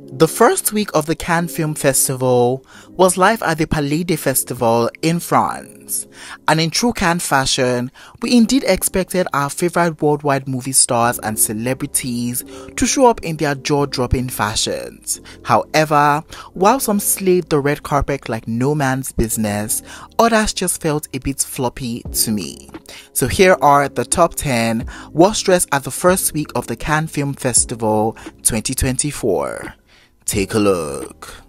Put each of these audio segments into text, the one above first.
The first week of the Cannes Film Festival was live at the Palais des Festivals in France. And in true Cannes fashion, we indeed expected our favorite worldwide movie stars and celebrities to show up in their jaw-dropping fashions. However, while some slayed the red carpet like no man's business, others just felt a bit floppy to me. So here are the top 10 worst dressed at the first week of the Cannes Film Festival 2024. Take a look.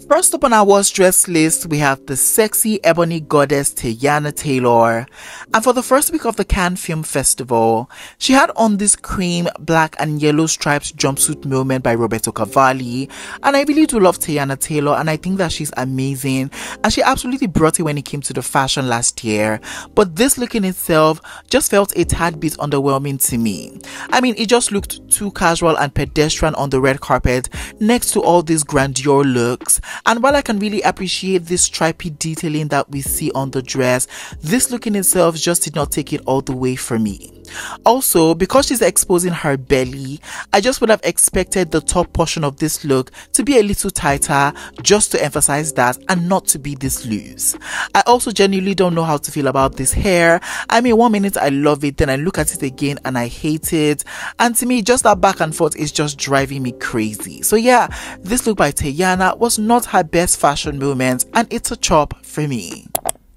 First up on our worst dressed list, we have the sexy ebony goddess Teyana Taylor. And for the first week of the Cannes Film Festival, she had on this cream, black and yellow striped jumpsuit moment by Roberto Cavalli. And I really do love Teyana Taylor, and I think that she's amazing. And she absolutely brought it when it came to the fashion last year. But this look in itself just felt a tad bit underwhelming to me. I mean, it just looked too casual and pedestrian on the red carpet next to all these grandeur looks. And while I can really appreciate this stripy detailing that we see on the dress, this look in itself just did not take it all the way for me. Also, because she's exposing her belly, I just would have expected the top portion of this look to be a little tighter just to emphasize that and not to be this loose. I also genuinely don't know how to feel about this hair. I mean, one minute I love it, then I look at it again and I hate it. And to me, just that back and forth is just driving me crazy. So yeah, this look by Teyana was not her best fashion moment, and it's a chop for me.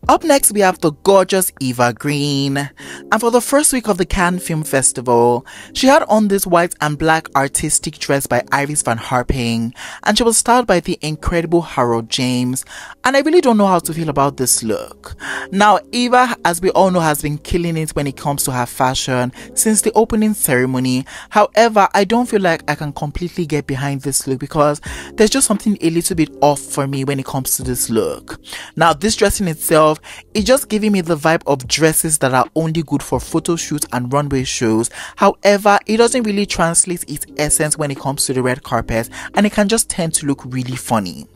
Up next, we have the gorgeous Eva Green. And for the first week of the Cannes Film Festival, she had on this white and black artistic dress by Iris van Harping, and she was styled by the incredible Harold James. And I really don't know how to feel about this look. Now, Eva, as we all know, has been killing it when it comes to her fashion since the opening ceremony. However, I don't feel like I can completely get behind this look because there's just something a little bit off for me when it comes to this look. Now, this dress in itself, it's just giving me the vibe of dresses that are only good for photo shoots and runway shows. However, it doesn't really translate its essence when it comes to the red carpet, and it can just tend to look really funny.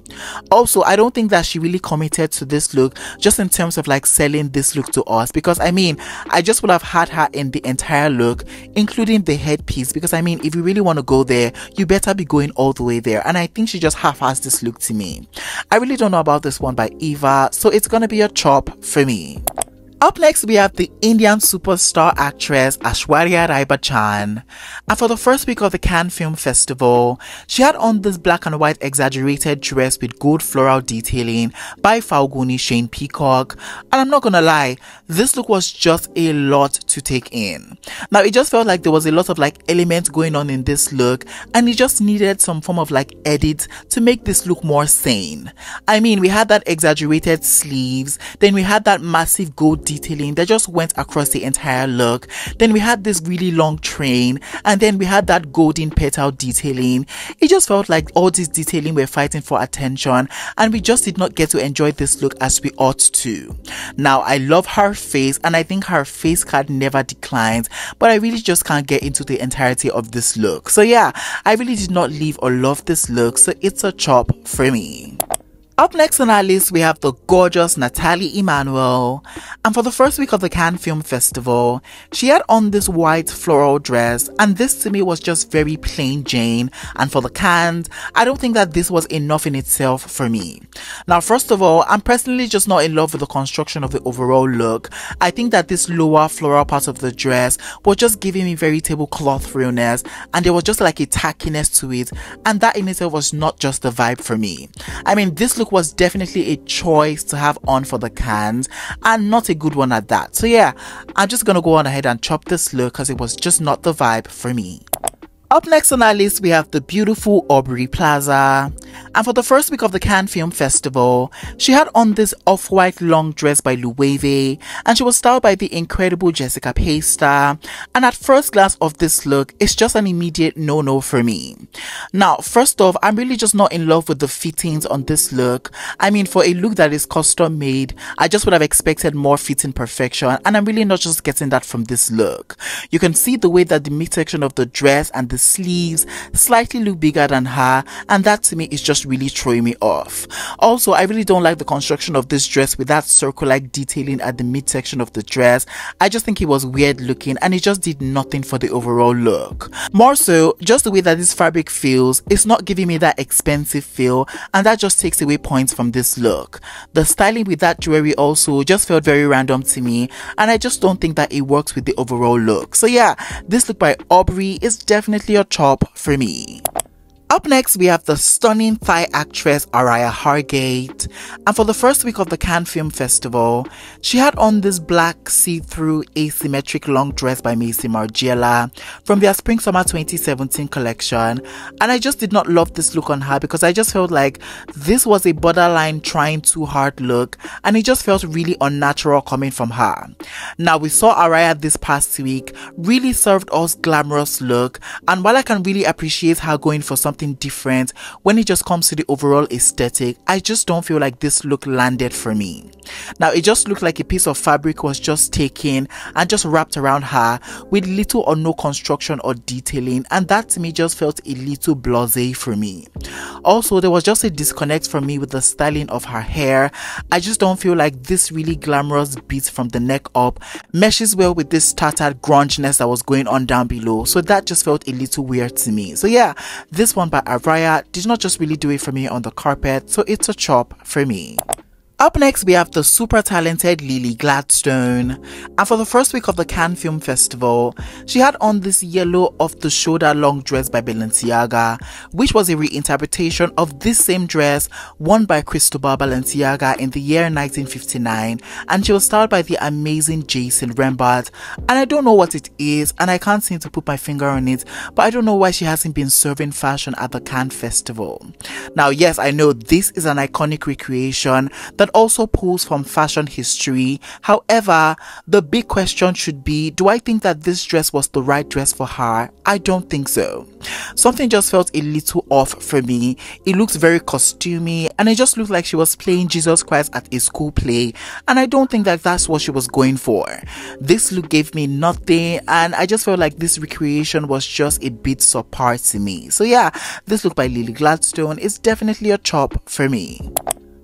Also, I don't think that she really committed to this look just in terms of like selling this look to us, because I mean, I just would have had her in the entire look, including the headpiece, because I mean, if you really want to go there, you better be going all the way there. And I think she just half-assed this look to me. I really don't know about this one by Eva, so it's gonna be a chop for me. Up next, we have the Indian superstar actress Aishwarya Rai Bachchan. And for the first week of the Cannes Film Festival, she had on this black and white exaggerated dress with gold floral detailing by Falguni Shane Peacock. And I'm not gonna lie, this look was just a lot to take in. Now, it just felt like there was a lot of like elements going on in this look, and it just needed some form of like edit to make this look more sane. I mean, we had that exaggerated sleeves, then we had that massive gold detailing that just went across the entire look, then we had this really long train, and then we had that golden petal detailing. It just felt like all this detailing were fighting for attention, and we just did not get to enjoy this look as we ought to. Now, I love her face, and I think her face card never declines, but I really just can't get into the entirety of this look. So yeah, I really did not leave or love this look, so it's a chop for me. Up next on our list, we have the gorgeous Nathalie Emmanuel. And for the first week of the Cannes Film Festival, she had on this white floral dress, and this to me was just very plain Jane. And for the Cannes, I don't think that this was enough in itself for me. Now, first of all, I'm personally just not in love with the construction of the overall look. I think that this lower floral part of the dress was just giving me very tablecloth realness, and there was just like a tackiness to it, and that in itself was not just the vibe for me. I mean, this look was definitely a choice to have on for the Cannes, and not a good one at that. So yeah, I'm just gonna go on ahead and chop this look because it was just not the vibe for me. Up next on our list, we have the beautiful Aubrey Plaza. And for the first week of the Cannes Film Festival, she had on this off-white long dress by Loewe, and she was styled by the incredible Jessica Payster. And at first glance of this look, it's just an immediate no-no for me. Now, first off, I'm really just not in love with the fittings on this look. I mean, for a look that is custom made, I just would have expected more fitting perfection, and I'm really not just getting that from this look. You can see the way that the midsection of the dress and the sleeves slightly look bigger than her, and that to me is just really throwing me off. Also, I really don't like the construction of this dress with that circle-like detailing at the midsection of the dress. I just think it was weird looking and it just did nothing for the overall look. More so, just the way that this fabric feels, it's not giving me that expensive feel, and that just takes away points from this look. The styling with that jewelry also just felt very random to me, and I just don't think that it works with the overall look. So yeah, this look by Aubrey is definitely a top for me. Up next, we have the stunning Thai actress Araya Hargate, and for the first week of the Cannes Film Festival, she had on this black see-through asymmetric long dress by Macy Margiela from their Spring-Summer 2017 collection, and I just did not love this look on her because I just felt like this was a borderline trying too hard look, and it just felt really unnatural coming from her. Now, we saw Araya this past week really served us glamorous look, and while I can really appreciate her going for something different, when it just comes to the overall aesthetic, I just don't feel like this look landed for me. Now, it just looked like a piece of fabric was just taken and just wrapped around her with little or no construction or detailing, and that to me just felt a little blasé for me. Also, there was just a disconnect from me with the styling of her hair. I just don't feel like this really glamorous beat from the neck up meshes well with this tattered grunginess that was going on down below, so that just felt a little weird to me. So yeah, this one by Araya did not just really do it for me on the carpet, so it's a chop for me. Up next, we have the super talented Lily Gladstone, and for the first week of the Cannes Film Festival, she had on this yellow off-the-shoulder long dress by Balenciaga, which was a reinterpretation of this same dress worn by Cristobal Balenciaga in the year 1959, and she was styled by the amazing Jason Rembert, and I don't know what it is, and I can't seem to put my finger on it, but I don't know why she hasn't been serving fashion at the Cannes Festival. Now, yes, I know this is an iconic recreation that also pulls from fashion history. However, the big question should be, do I think that this dress was the right dress for her? I don't think so. Something just felt a little off for me. It looks very costumey, and it just looked like she was playing Jesus Christ at a school play, and I don't think that that's what she was going for. This look gave me nothing, and I just felt like this recreation was just a bit subpar to me. So yeah, this look by Lily Gladstone is definitely a chop for me.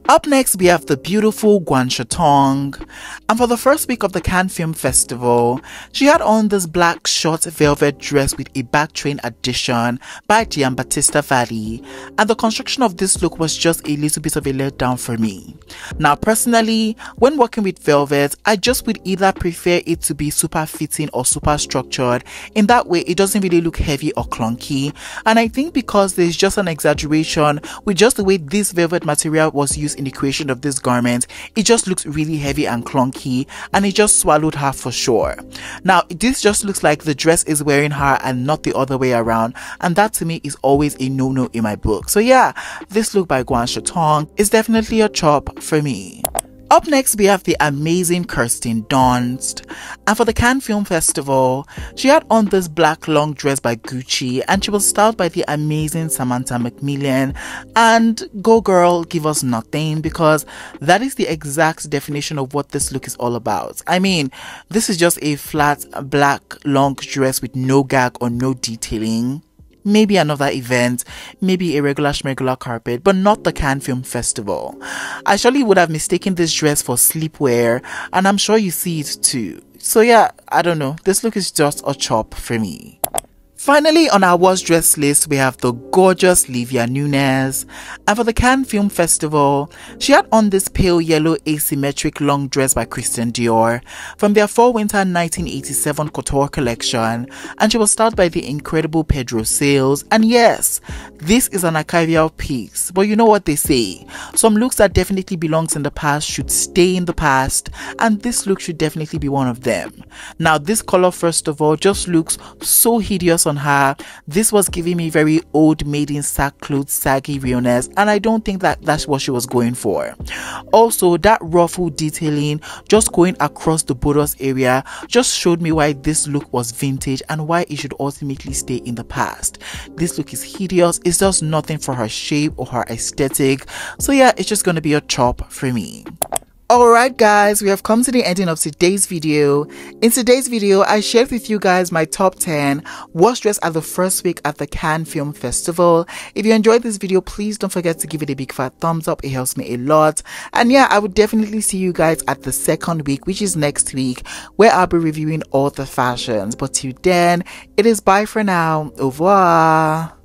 Up next, we have the beautiful Guan Shatong, and for the first week of the Cannes Film Festival, she had on this black short velvet dress with a back train addition by Giambattista Valli, and the construction of this look was just a little bit of a letdown for me. Now, personally, when working with velvet, I just would either prefer it to be super fitting or super structured. In that way, it doesn't really look heavy or clunky, and I think because there's just an exaggeration with just the way this velvet material was used in the creation of this garment, it just looks really heavy and clunky, and it just swallowed her for sure. Now, this just looks like the dress is wearing her and not the other way around, and that to me is always a no-no in my book. So yeah, this look by Guan Shatong is definitely a chop for me. Up next, we have the amazing Kirsten Dunst, and for the Cannes Film Festival, she had on this black long dress by Gucci, and she was styled by the amazing Samantha Macmillan, and go girl, give us nothing, because that is the exact definition of what this look is all about. I mean, this is just a flat black long dress with no gag or no detailing. Maybe another event, maybe a regular schmegular carpet, but not the Cannes Film Festival. I surely would have mistaken this dress for sleepwear, and I'm sure you see it too. So yeah, I don't know, this look is just a chop for me. Finally, on our worst dress list, we have the gorgeous Livia Nunes, and for the Cannes Film Festival, she had on this pale yellow asymmetric long dress by Christian Dior from their fall-winter 1987 couture collection, and she was styled by the incredible Pedro Sales. And yes, this is an archival piece, but you know what they say, some looks that definitely belongs in the past should stay in the past, and this look should definitely be one of them. Now, this color, first of all, just looks so hideous on her. This was giving me very old maiden sackcloth saggy realness, and I don't think that that's what she was going for. Also, that ruffle detailing just going across the bodice area just showed me why this look was vintage and why it should ultimately stay in the past. This look is hideous. It's just nothing for her shape or her aesthetic. So yeah, it's just gonna be a chop for me. Alright guys, we have come to the ending of today's video. In today's video, I shared with you guys my top 10 worst dress at the first week at the Cannes Film Festival. If you enjoyed this video, please don't forget to give it a big fat thumbs up. It helps me a lot. And yeah, I would definitely see you guys at the second week, which is next week, where I'll be reviewing all the fashions. But till then, it is bye for now. Au revoir.